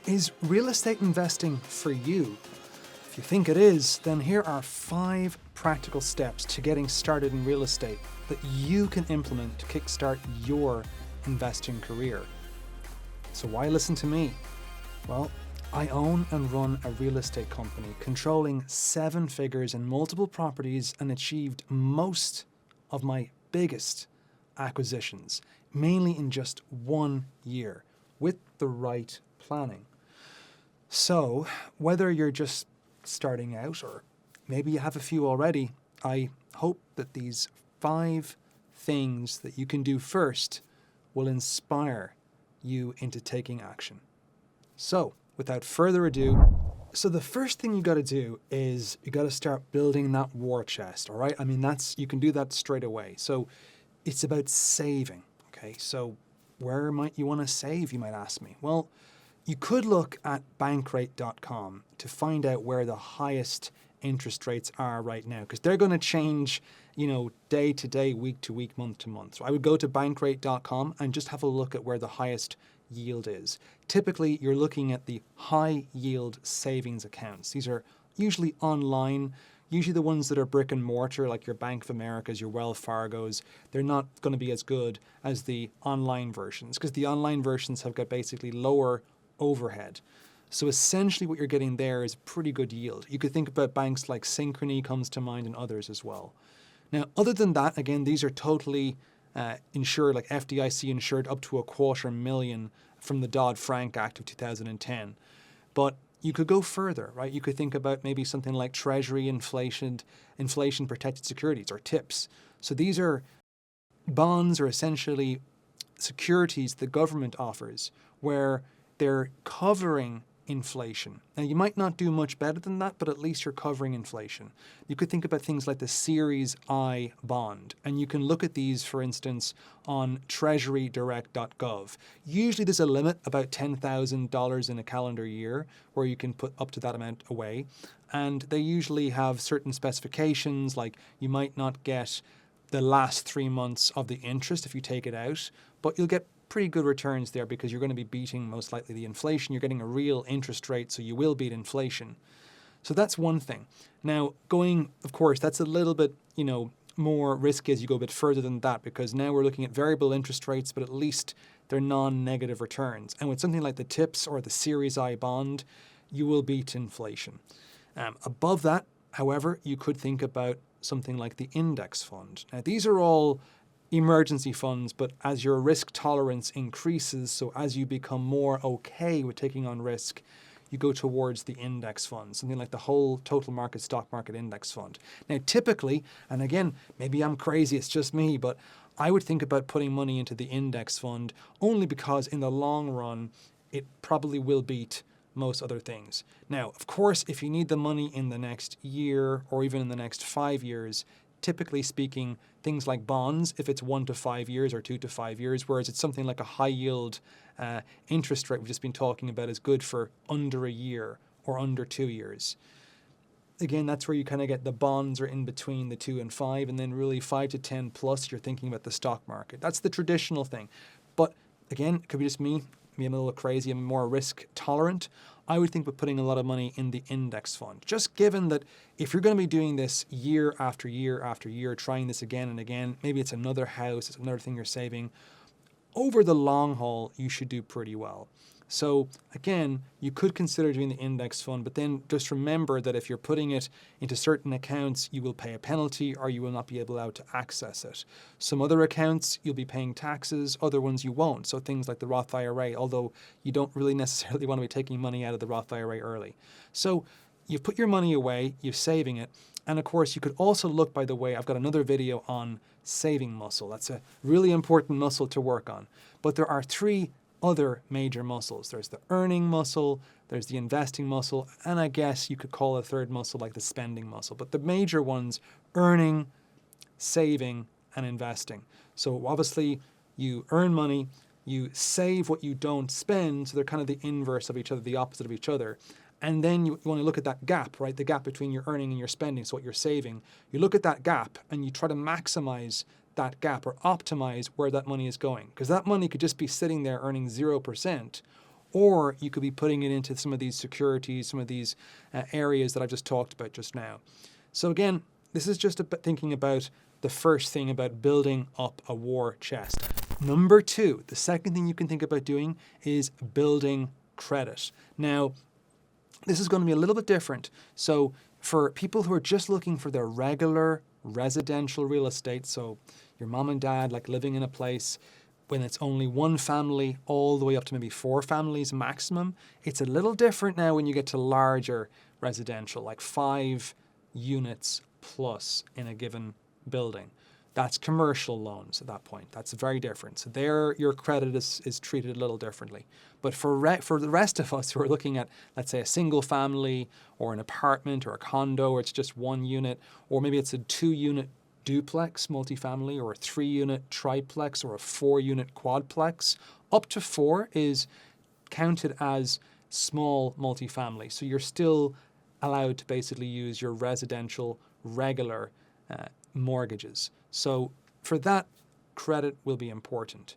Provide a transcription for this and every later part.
Is real estate investing for you? If you think it is, then here are 5 practical steps to getting started in real estate that you can implement to kickstart your investing career. So why listen to me? Well, I own and run a real estate company controlling 7 figures in multiple properties and achieved most of my biggest acquisitions, mainly in just 1 year, with the right planning. So whether you're just starting out or maybe you have a few already, I hope that these 5 things that you can do first will inspire you into taking action. So without further ado, the first thing you got to do is you got to start building that war chest, all right? I mean, you can do that straight away. So it's about saving, okay? So where might you want to save, you might ask me? Well, you could look at bankrate.com to find out where the highest interest rates are right now, because they're going to change, day to day, week to week, month to month. So I would go to bankrate.com and just have a look at where the highest yield is. Typically, you're looking at the high yield savings accounts. These are usually online, usually the ones that are brick and mortar, like your Bank of Americas, your Wells Fargos. They're not going to be as good as the online versions, because the online versions have got basically lower overhead. So essentially what you're getting there is a pretty good yield. You could think about banks like Synchrony comes to mind and others as well. Now, other than that, again, these are totally insured, like FDIC insured up to $250,000 from the Dodd-Frank Act of 2010. But you could go further, right? You could think about maybe something like Treasury inflation protected securities, or TIPS. So these are bonds, or essentially securities the government offers, where they're covering inflation. Now, you might not do much better than that, but at least you're covering inflation. You could think about things like the Series I bond, and you can look at these, for instance, on treasurydirect.gov. Usually there's a limit, about $10,000 in a calendar year, where you can put up to that amount away. And they usually have certain specifications, like you might not get the last 3 months of the interest if you take it out, but you'll get pretty good returns there because you're going to be beating most likely the inflation. You're getting a real interest rate, so you will beat inflation. So that's one thing. Now, of course, that's a little bit, more risky as you go a bit further than that, because now we're looking at variable interest rates, but at least they're non-negative returns. And with something like the TIPS or the Series I bond, you will beat inflation. Above that, however, you could think about something like the index fund. Now, these are all emergency funds, but as your risk tolerance increases, so as you become more okay with taking on risk, you go towards the index fund, something like the whole total market stock market index fund. Now, typically, and again, maybe I'm crazy, it's just me, but I would think about putting money into the index fund only because in the long run, it probably will beat most other things. Now, of course, if you need the money in the next year or even in the next 5 years, typically speaking, things like bonds, if it's 1 to 5 years or 2 to 5 years, whereas it's something like a high yield interest rate we've just been talking about is good for under a year or under 2 years. Again, that's where you kind of get the bonds are in between the 2 and 5, and then really 5 to 10 plus, you're thinking about the stock market. That's the traditional thing. But again, it could be just me. I'm a little crazy, I'm more risk tolerant. I would think about putting a lot of money in the index fund. Just given that if you're going to be doing this year after year after year, trying this again and again, maybe it's another house, it's another thing you're saving, over the long haul, you should do pretty well. So again, you could consider doing the index fund, but then just remember that if you're putting it into certain accounts, you will pay a penalty or you will not be allowed to access it. Some other accounts, you'll be paying taxes, other ones you won't. So things like the Roth IRA, although you don't really necessarily want to be taking money out of the Roth IRA early. So you've put your money away, you're saving it. And of course, you could also look, by the way, I've got another video on saving muscle. That's a really important muscle to work on. But there are 3 other major muscles. There's the earning muscle, there's the investing muscle, and I guess you could call a third muscle like the spending muscle. But the major ones, earning, saving, and investing. So obviously you earn money, you save what you don't spend, so they're kind of the inverse of each other, the opposite of each other. And then you want to look at that gap, right? The gap between your earning and your spending, so what you're saving. You look at that gap and you try to maximize that gap or optimize where that money is going. Because that money could just be sitting there earning 0%, or you could be putting it into some of these securities, some of these areas that I've just talked about just now. So again, this is just thinking about the first thing about building up a war chest. Number two, the second thing you can think about doing is building credit. Now, this is going to be a little bit different. So for people who are just looking for their regular residential real estate, so your mom and dad like living in a place when it's only one family all the way up to maybe 4 families maximum, it's a little different now when you get to larger residential, like 5 units plus in a given building. That's commercial loans at that point. That's very different. So there, your credit is treated a little differently. But for the rest of us who are looking at, let's say, a single family or an apartment or a condo where it's just 1 unit, or maybe it's a 2-unit duplex multifamily or a 3-unit triplex or a 4-unit quadplex, up to 4 is counted as small multifamily. So you're still allowed to basically use your residential regular mortgages. So for that, credit will be important.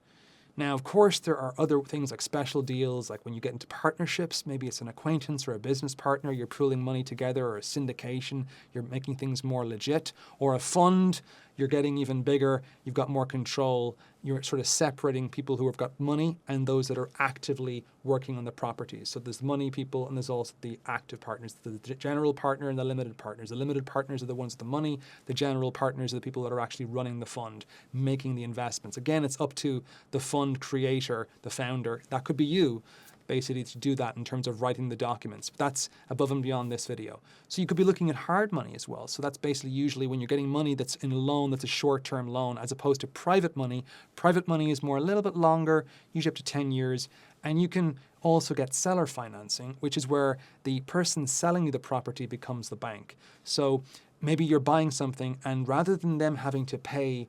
Now, of course, there are other things like special deals, like when you get into partnerships, maybe it's an acquaintance or a business partner, you're pooling money together, or a syndication, you're making things more legit, or a fund, you're getting even bigger, you've got more control, you're sort of separating people who have got money and those that are actively working on the properties. So there's money people and there's also the active partners, the general partner and the limited partners. The limited partners are the ones with the money, the general partners are the people that are actually running the fund, making the investments. Again, it's up to the fund creator, the founder, that could be you, basically to do that in terms of writing the documents. But that's above and beyond this video. So you could be looking at hard money as well. So that's basically usually when you're getting money that's in a loan, that's a short-term loan, as opposed to private money. Private money is more a little bit longer, usually up to 10 years. And you can also get seller financing, which is where the person selling you the property becomes the bank. So maybe you're buying something and rather than them having to pay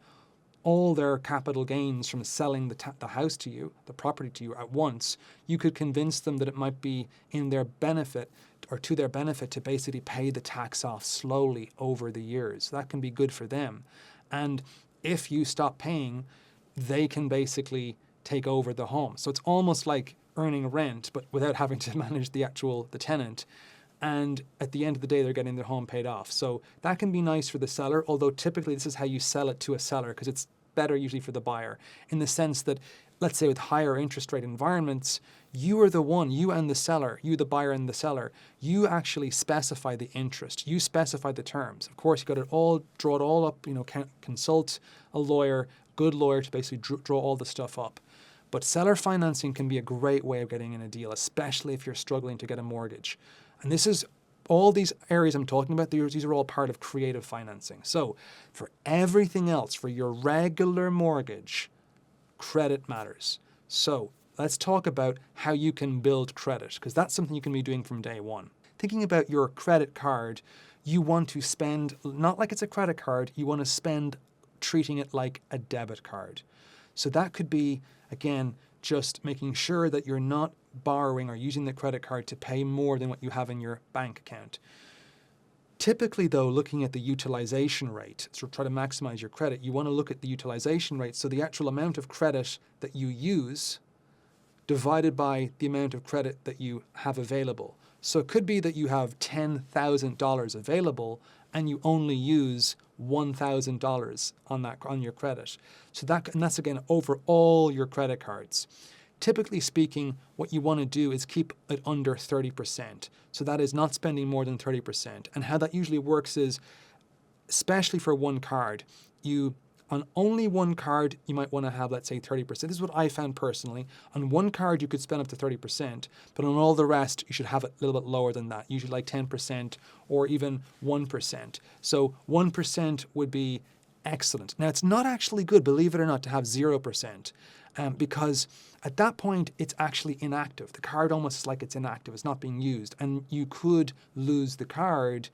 all their capital gains from selling the house to you, the property to you at once, you could convince them that it might be in their benefit or to their benefit to basically pay the tax off slowly over the years. That can be good for them. And if you stop paying, they can basically take over the home. So it's almost like earning rent, but without having to manage the tenant. And at the end of the day, they're getting their home paid off. So that can be nice for the seller, although typically this is how you sell it to a seller because it's better usually for the buyer in the sense that, let's say with higher interest rate environments, you are the one, you and the seller, you the buyer and the seller, you actually specify the interest, you specify the terms. Of course, you got to draw it all up, consult a lawyer, good lawyer to basically draw all the stuff up. But seller financing can be a great way of getting in a deal, especially if you're struggling to get a mortgage. And this is all these areas I'm talking about, these are all part of creative financing. So for everything else, for your regular mortgage, credit matters. So let's talk about how you can build credit, because that's something you can be doing from day one. Thinking about your credit card, you want to spend, not like it's a credit card, you want to spend treating it like a debit card. So that could be, again, just making sure that you're not borrowing or using the credit card to pay more than what you have in your bank account. Typically, though, looking at the utilization rate, so try to maximize your credit, you want to look at the utilization rate, so the actual amount of credit that you use divided by the amount of credit that you have available. So it could be that you have $10,000 available and you only use $1,000 on your credit. So that's again over all your credit cards. Typically speaking, what you want to do is keep it under 30%. So that is not spending more than 30%. And how that usually works is, especially for one card, on only one card, you might want to have, let's say, 30%. This is what I found personally. On one card, you could spend up to 30%, but on all the rest, you should have it a little bit lower than that, usually like 10% or even 1%. So 1% would be excellent. Now, it's not actually good, believe it or not, to have 0%, because at that point, it's actually inactive. The card almost is like it's inactive. It's not being used, and you could lose the card.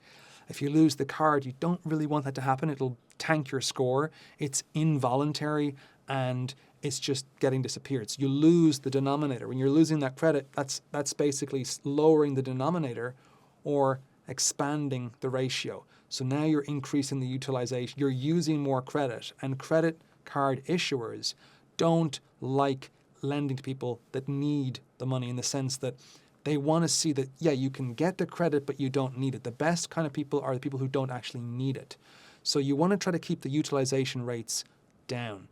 If you lose the card, you don't really want that to happen. It'll tank your score. It's involuntary and it's just getting disappeared. So you lose the denominator. When you're losing that credit, that's basically lowering the denominator or expanding the ratio. So now you're increasing the utilization. You're using more credit, and credit card issuers don't like lending to people that need the money, in the sense that they want to see that, yeah, you can get the credit, but you don't need it. The best kind of people are the people who don't actually need it. So you want to try to keep the utilization rates down.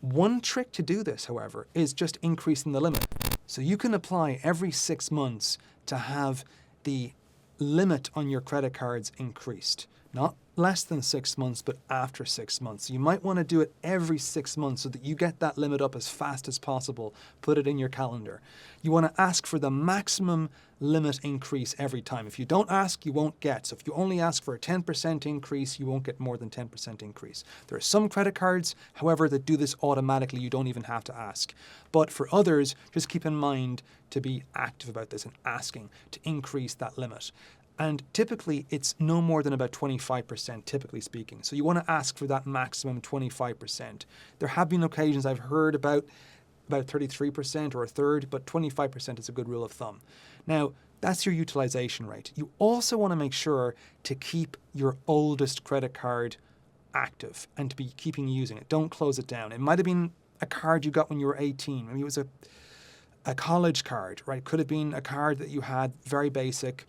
One trick to do this, however, is just increasing the limit. So you can apply every 6 months to have the limit on your credit cards increased. Not less than 6 months, but after 6 months. You might want to do it every 6 months so that you get that limit up as fast as possible. Put it in your calendar. You want to ask for the maximum limit increase every time. If you don't ask, you won't get. So if you only ask for a 10% increase, you won't get more than 10% increase. There are some credit cards, however, that do this automatically. You don't even have to ask. But for others, just keep in mind to be active about this and asking to increase that limit. And typically, it's no more than about 25%, typically speaking. So you want to ask for that maximum 25%. There have been occasions I've heard about 33% or a third, but 25% is a good rule of thumb. Now, that's your utilization rate. You also want to make sure to keep your oldest credit card active and to be keeping using it. Don't close it down. It might have been a card you got when you were 18. Maybe it was a college card, right? Could have been a card that you had, very basic.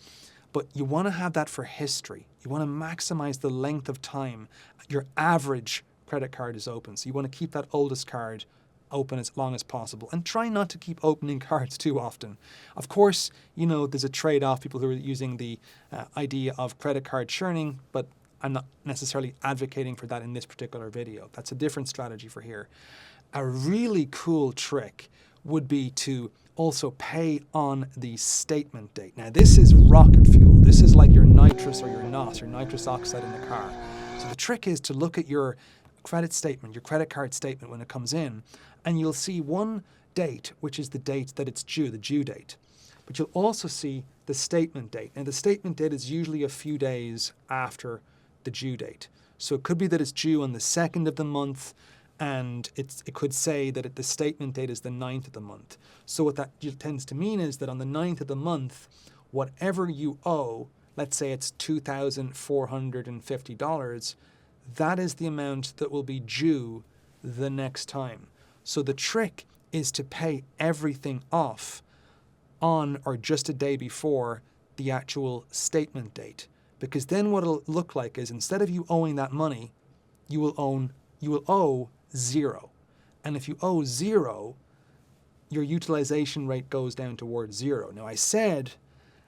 But you want to have that for history. You want to maximize the length of time your average credit card is open. So you want to keep that oldest card open as long as possible, and try not to keep opening cards too often. Of course, there's a trade-off, people who are using the idea of credit card churning, but I'm not necessarily advocating for that in this particular video. That's a different strategy for here. A really cool trick would be to also pay on the statement date. Now, this is rocket fuel. This is like your nitrous or your NOS, or nitrous oxide in the car. So the trick is to look at your credit statement, your credit card statement when it comes in, and you'll see one date, which is the date that it's due, the due date. But you'll also see the statement date. And the statement date is usually a few days after the due date. So it could be that it's due on the 2nd of the month, and it could say that the statement date is the 9th of the month. So what that tends to mean is that on the 9th of the month, whatever you owe, let's say it's $2,450, that is the amount that will be due the next time. So the trick is to pay everything off on or just a day before the actual statement date. Because then what it'll look like is, instead of you owing that money, you will owe zero. And if you owe zero, your utilization rate goes down towards zero. Now, I said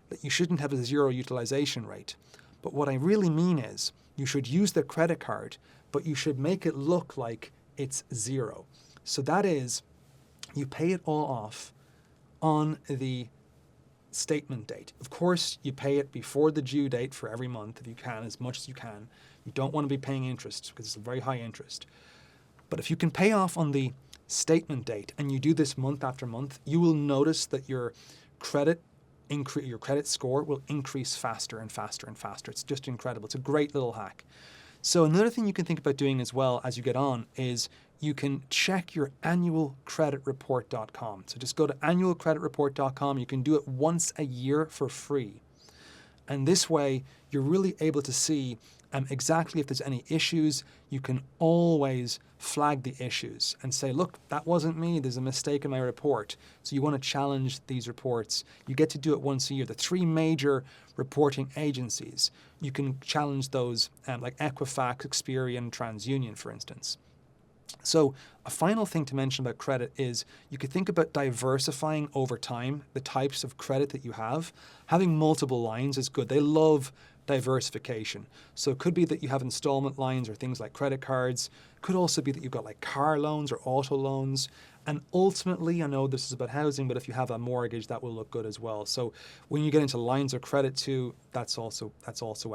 that you shouldn't have a zero utilization rate, but what I really mean is you should use the credit card, but you should make it look like it's zero. So that is, you pay it all off on the statement date. Of course, you pay it before the due date for every month, if you can, as much as you can. You don't want to be paying interest because it's a very high interest. But if you can pay off on the statement date, and you do this month after month, you will notice that your credit score will increase faster and faster and faster. It's just incredible. It's a great little hack. So another thing you can think about doing as well as you get on is you can check your annualcreditreport.com. So just go to annualcreditreport.com. You can do it once a year for free. And this way, you're really able to see exactly if there's any issues. You can always flag the issues and say, look, that wasn't me. There's a mistake in my report. So you want to challenge these reports. You get to do it once a year. The 3 major reporting agencies, you can challenge those like Equifax, Experian, TransUnion, for instance. So a final thing to mention about credit is you could think about diversifying over time the types of credit that you have. Having multiple lines is good. They love diversification. So it could be that you have installment lines or things like credit cards. It could also be that you've got like car loans or auto loans. And ultimately, I know this is about housing, but if you have a mortgage, that will look good as well. So when you get into lines of credit too, that's also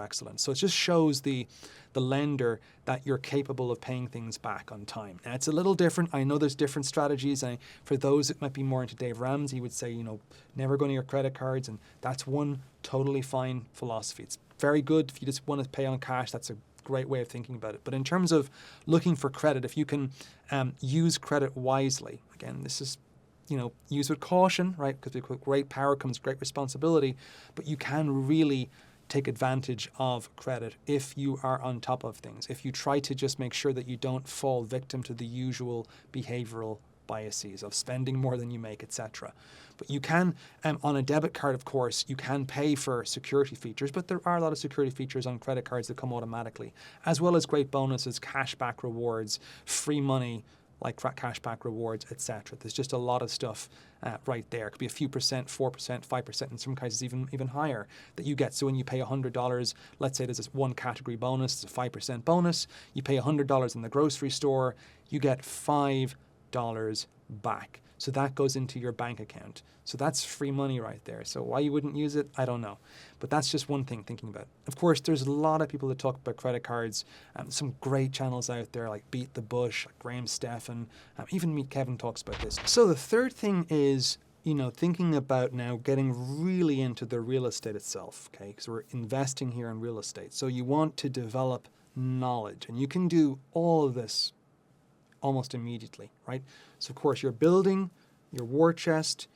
excellent. So it just shows the lender that you're capable of paying things back on time. Now, it's a little different. I know there's different strategies. And for those that might be more into Dave Ramsey, would say, never go near your credit cards. And that's one totally fine philosophy. It's very good if you just want to pay on cash. That's a great way of thinking about it. But in terms of looking for credit, if you can use credit wisely, again, this is, use with caution, right? Because with great power comes great responsibility, but you can really take advantage of credit if you are on top of things. If you try to just make sure that you don't fall victim to the usual behavioral biases of spending more than you make, etc. But you can, on a debit card, of course, you can pay for security features, but there are a lot of security features on credit cards that come automatically, as well as great bonuses, cashback rewards, free money, like cashback rewards, etc. There's just a lot of stuff right there. It could be a few percent, 4%, 5%, in some cases even higher that you get. So when you pay $100, let's say there's this one category bonus, it's a 5% bonus, you pay $100 in the grocery store, you get $5 back. So that goes into your bank account. So that's free money right there. So why you wouldn't use it, I don't know. But that's just one thing thinking about. Of course, there's a lot of people that talk about credit cards. Some great channels out there like Beat the Bush, like Graham Stephan, even Meet Kevin talks about this. So the third thing is, thinking about now getting really into the real estate itself, okay? Because we're investing here in real estate. So you want to develop knowledge, and you can do all of this almost immediately, right? So of course you're building your war chest,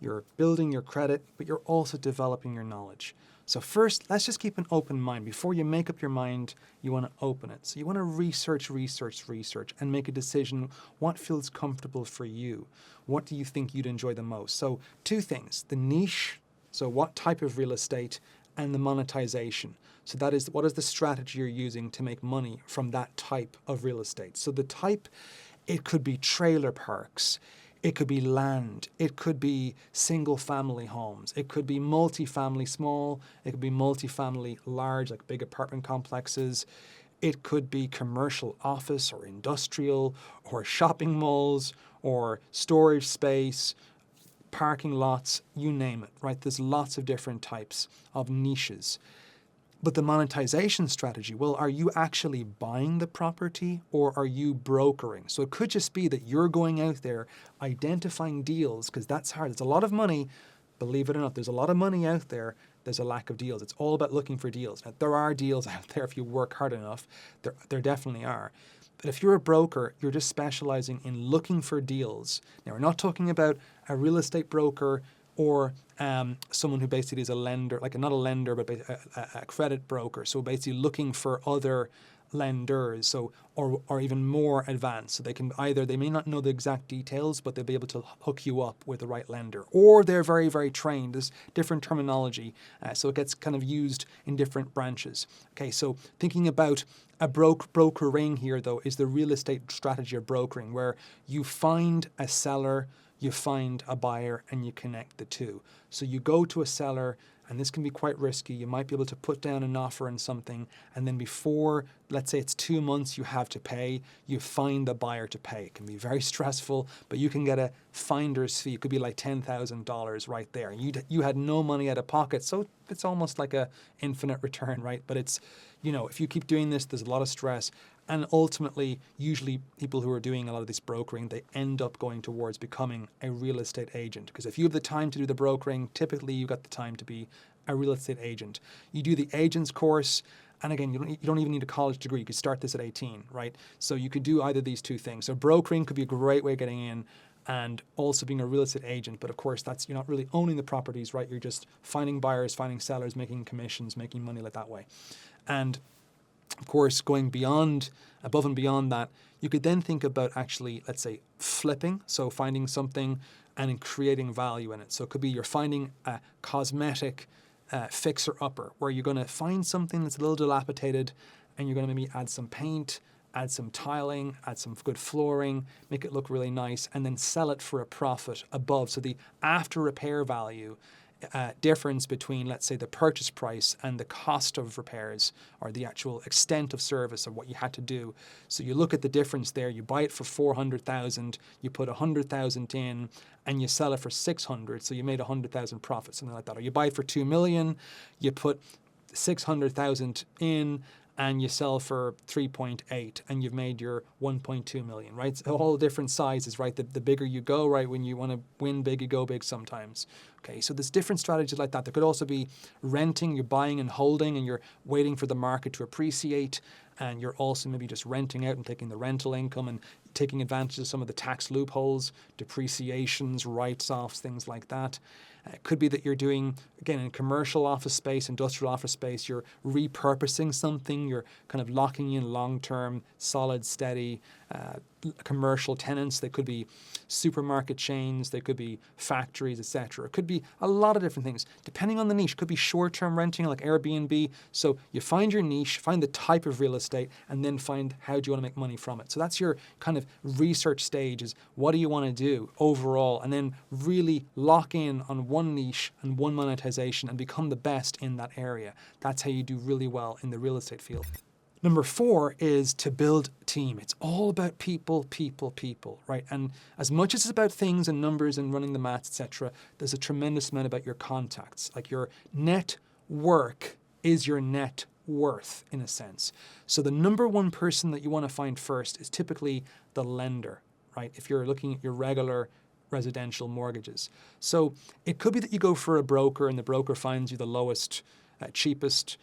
you're building your credit, but you're also developing your knowledge. So first, let's just keep an open mind. Before you make up your mind, you want to open it. So you want to research, and make a decision. What feels comfortable for you? What do you think you'd enjoy the most? So two things, the niche, so what type of real estate, and the monetization. So that is, what is the strategy you're using to make money from that type of real estate? So the type, it could be trailer parks, it could be land, it could be single family homes, it could be multifamily small, it could be multifamily large, like big apartment complexes, it could be commercial office or industrial or shopping malls or storage space, parking lots, you name it, right? There's lots of different types of niches. But the monetization strategy, well, are you actually buying the property or are you brokering? So it could just be that you're going out there identifying deals, because that's hard. It's a lot of money, believe it or not. There's a lot of money out there. There's a lack of deals. It's all about looking for deals. Now, there are deals out there if you work hard enough. There definitely are. But if you're a broker, you're just specializing in looking for deals. Now, we're not talking about a real estate broker or someone who basically is a lender, like not a lender, but a credit broker. So basically looking for other lenders, so or even more advanced. So they may not know the exact details, but they'll be able to hook you up with the right lender. Or they're very, very trained. There's different terminology, so it gets kind of used in different branches. Okay, so thinking about a brokering here, though, is the real estate strategy of brokering, where you find a seller, you find a buyer, and you connect the two. So you go to a seller, and this can be quite risky. You might be able to put down an offer on something, and then before, let's say it's 2 months you have to pay, you find the buyer to pay. It can be very stressful, but you can get a finder's fee. It could be like $10,000 right there. You had no money out of pocket, so it's almost like a infinite return, right? But it's, if you keep doing this, there's a lot of stress. And ultimately, usually people who are doing a lot of this brokering, they end up going towards becoming a real estate agent. Because if you have the time to do the brokering, typically you've got the time to be a real estate agent. You do the agent's course, and again, you don't even need a college degree. You could start this at 18, right? So you could do either of these two things. So brokering could be a great way of getting in, and also being a real estate agent. But of course, you're not really owning the properties, right? You're just finding buyers, finding sellers, making commissions, making money like that way. And of course, going above and beyond that, you could then think about actually, let's say, flipping. So finding something and creating value in it. So it could be you're finding a cosmetic fixer-upper, where you're going to find something that's a little dilapidated, and you're going to maybe add some paint, add some tiling, add some good flooring, make it look really nice, and then sell it for a profit above. So the after repair value difference between, let's say, the purchase price and the cost of repairs, or the actual extent of service of what you had to do. So you look at the difference there. You buy it for 400,000, you put 100,000 in, and you sell it for 600. So you made 100,000 profit, something like that. Or you buy it for 2 million, you put 600,000 in, and you sell for 3.8, and you've made your 1.2 million, right? So all different sizes, right? The bigger you go, right? When you want to win big, you go big sometimes. Okay, so there's different strategies like that. There could also be renting, you're buying and holding, and you're waiting for the market to appreciate, and you're also maybe just renting out and taking the rental income and taking advantage of some of the tax loopholes, depreciations, write-offs, things like that. It could be that you're doing, again, in commercial office space, industrial office space, you're repurposing something, you're kind of locking in long-term, solid, steady commercial tenants, they could be supermarket chains, they could be factories, etc. It could be a lot of different things. Depending on the niche, it could be short-term renting like Airbnb. So you find your niche, find the type of real estate, and then find how do you want to make money from it. So that's your kind of research stage, is what do you want to do overall, and then really lock in on one niche and one monetization and become the best in that area. That's how you do really well in the real estate field. Number 4 is to build team. It's all about people, right? And as much as it's about things and numbers and running the maths, etc., there's a tremendous amount about your contacts. Like your network is your net worth in a sense. So the number one person that you want to find first is typically the lender, right? If you're looking at your regular residential mortgages. So it could be that you go for a broker and the broker finds you the lowest, cheapest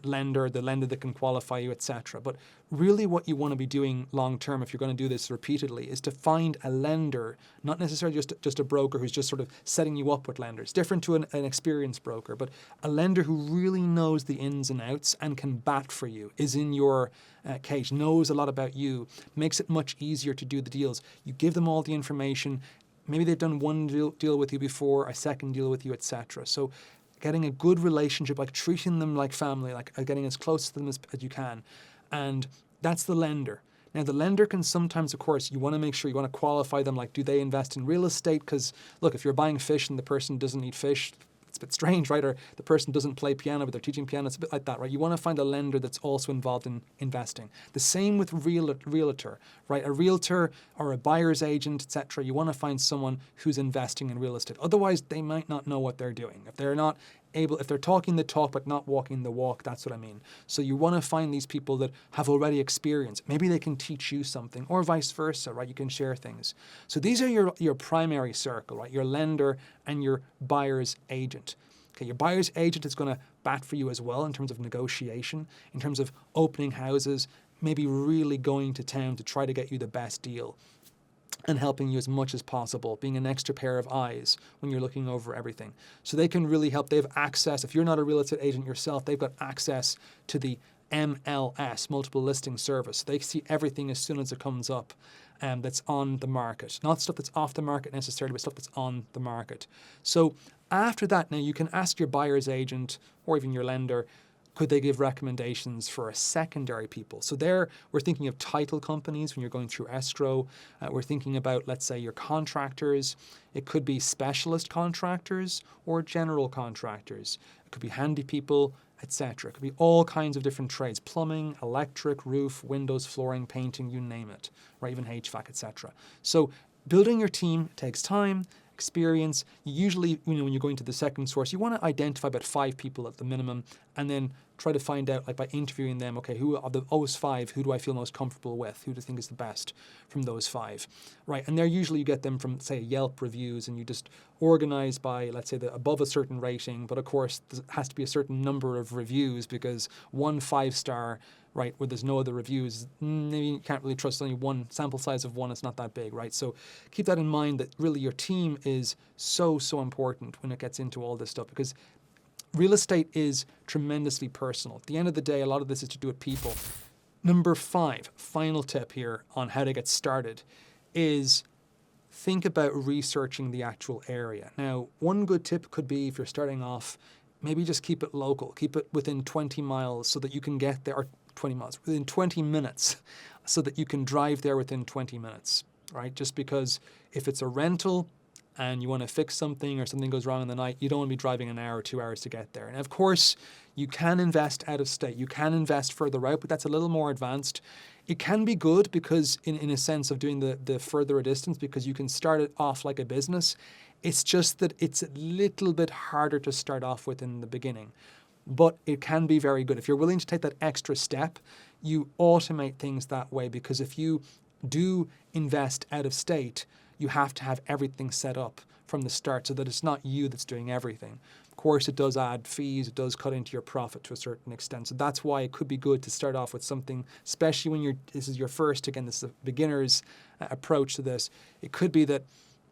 lender, the lender that can qualify you, etc. But really what you want to be doing long term, if you're going to do this repeatedly, is to find a lender, not necessarily just a broker who's just sort of setting you up with lenders, different to an experienced broker, but a lender who really knows the ins and outs and can bat for you, is in your cage, knows a lot about you, makes it much easier to do the deals. You give them all the information. Maybe they've done one deal with you before, a second deal with you, etc. So getting a good relationship, like treating them like family, like getting as close to them as you can. And that's the lender. Now, the lender can sometimes, of course, you want to make sure you want to qualify them, like, do they invest in real estate? Because, look, if you're buying fish and the person doesn't eat fish, it's a bit strange, right? Or the person doesn't play piano, but they're teaching piano. It's a bit like that, right? You want to find a lender that's also involved in investing. The same with realtor, right? A realtor or a buyer's agent, etc. You want to find someone who's investing in real estate. Otherwise, they might not know what they're doing. If they're talking the talk but not walking the walk, that's what I mean. So you want to find these people that have already experience. Maybe they can teach you something, or vice versa, right? You can share things. So these are your primary circle, right? Your lender and your buyer's agent. Okay, your buyer's agent is going to bat for you as well in terms of negotiation, in terms of opening houses, maybe really going to town to try to get you the best deal, and helping you as much as possible, being an extra pair of eyes when you're looking over everything. So they can really help. They have access. If you're not a real estate agent yourself, they've got access to the MLS, multiple listing service. They see everything as soon as it comes up that's on the market. Not stuff that's off the market necessarily, but stuff that's on the market. So after that, now you can ask your buyer's agent or even your lender, could they give recommendations for a secondary people? So there, we're thinking of title companies when you're going through escrow. We're thinking about, let's say, your contractors. It could be specialist contractors or general contractors. It could be handy people, etc. It could be all kinds of different trades: plumbing, electric, roof, windows, flooring, painting, you name it, or even HVAC, etc. So building your team takes time, experience. Usually, when you're going to the second source, you want to identify about 5 people at the minimum, and then try to find out, like by interviewing them, okay, who of those 5, who do I feel most comfortable with? Who do I think is the best from those 5? Right, and they're usually you get them from, say, Yelp reviews, and you just organize by, let's say, above a certain rating, but of course, there has to be a certain number of reviews, because 1 5-star, right, where there's no other reviews, maybe you can't really trust only one sample size of one. It's not that big, right? So keep that in mind, that really your team is so important when it gets into all this stuff, because real estate is tremendously personal. At the end of the day, a lot of this is to do with people. Number 5, final tip here on how to get started, is think about researching the actual area. Now, one good tip could be, if you're starting off, maybe just keep it local. Keep it within 20 miles so that you can get there, or 20 miles, within 20 minutes, so that you can drive there within 20 minutes, right? Just because if it's a rental and you want to fix something or something goes wrong in the night, you don't want to be driving an hour or 2 hours to get there. And of course, you can invest out of state. You can invest further out, but that's a little more advanced. It can be good because in a sense of doing the further a distance, because you can start it off like a business. It's just that it's a little bit harder to start off with in the beginning. But it can be very good. If you're willing to take that extra step, you automate things that way, because if you do invest out of state, you have to have everything set up from the start so that it's not you that's doing everything. Of course, it does add fees, it does cut into your profit to a certain extent. So that's why it could be good to start off with something, especially when this is your first, again, this is a beginner's approach to this. It could be that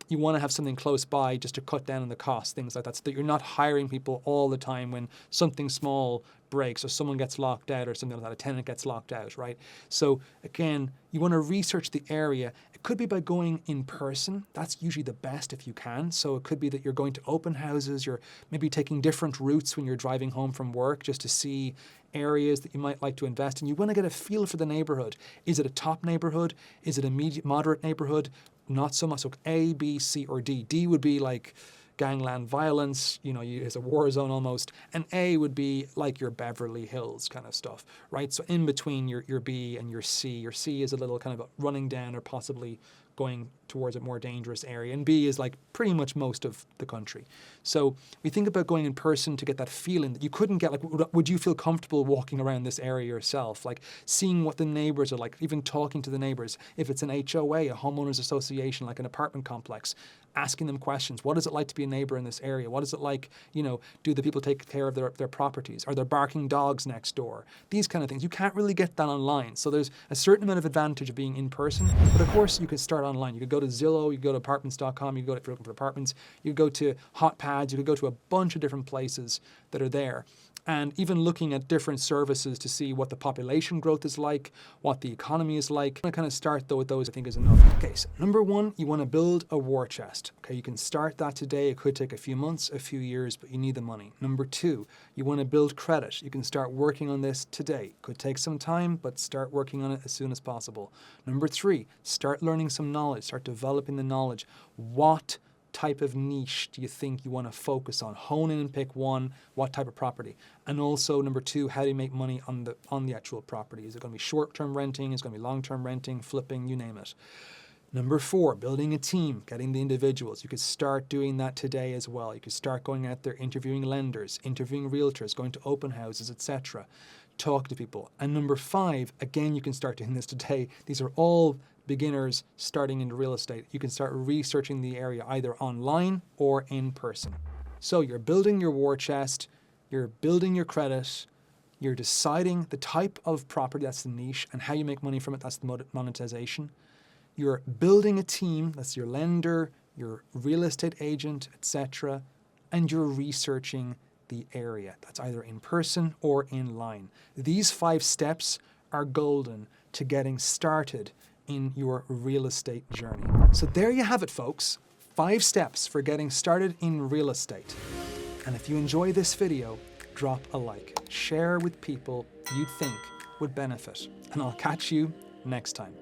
you want to have something close by just to cut down on the cost, things like that, so that you're not hiring people all the time when something small breaks or someone gets locked out or something like that, a tenant gets locked out, right? So again, you want to research the area. It could be by going in person. That's usually the best if you can. So it could be that you're going to open houses, you're maybe taking different routes when you're driving home from work just to see areas that you might like to invest in. You want to get a feel for the neighborhood. Is it a top neighborhood? Is it a moderate neighborhood? Not so much. So A, B, C, or D. D would be like gangland violence, it's a war zone almost. And A would be like your Beverly Hills kind of stuff, right? So in between your B and your C. Your C is a little kind of running down or possibly going towards a more dangerous area. And B is like pretty much most of the country. So we think about going in person to get that feeling that you couldn't get, like, would you feel comfortable walking around this area yourself? Like seeing what the neighbors are like, even talking to the neighbors. If it's an HOA, a homeowners association, like an apartment complex, asking them questions. What is it like to be a neighbor in this area? What is it like, do the people take care of their properties? Are there barking dogs next door? These kind of things. You can't really get that online. So there's a certain amount of advantage of being in person, but of course you could start online. You could go to Zillow, you could go to apartments.com, you could go to, if you're looking for apartments, you could go to HotPads, you could go to a bunch of different places that are there. And even looking at different services to see what the population growth is like, what the economy is like. I'm gonna kind of start though with those, I think is enough. Okay, so number one, you wanna build a war chest. Okay, you can start that today. It could take a few months, a few years, but you need the money. Number two, you wanna build credit. You can start working on this today. Could take some time, but start working on it as soon as possible. Number three, start learning some knowledge, start developing the knowledge. What type of niche do you think you want to focus on? Hone in and pick one. What type of property? And also number two, how do you make money on the actual property? Is it going to be short-term renting? Is it going to be long-term renting, flipping, you name it? Number four, building a team, getting the individuals. You could start doing that today as well. You could start going out there, interviewing lenders, interviewing realtors, going to open houses, etc. Talk to people. And number five, again, you can start doing this today. These are all beginners starting in real estate. You can start researching the area either online or in person. So you're building your war chest, you're building your credit, you're deciding the type of property, that's the niche, and how you make money from it, that's the monetization. You're building a team, that's your lender, your real estate agent, etc. And you're researching the area. That's either in person or in line. These 5 steps are golden to getting started in your real estate journey. So there you have it, folks. 5 steps for getting started in real estate. And if you enjoy this video, drop a like. Share with people you think would benefit. And I'll catch you next time.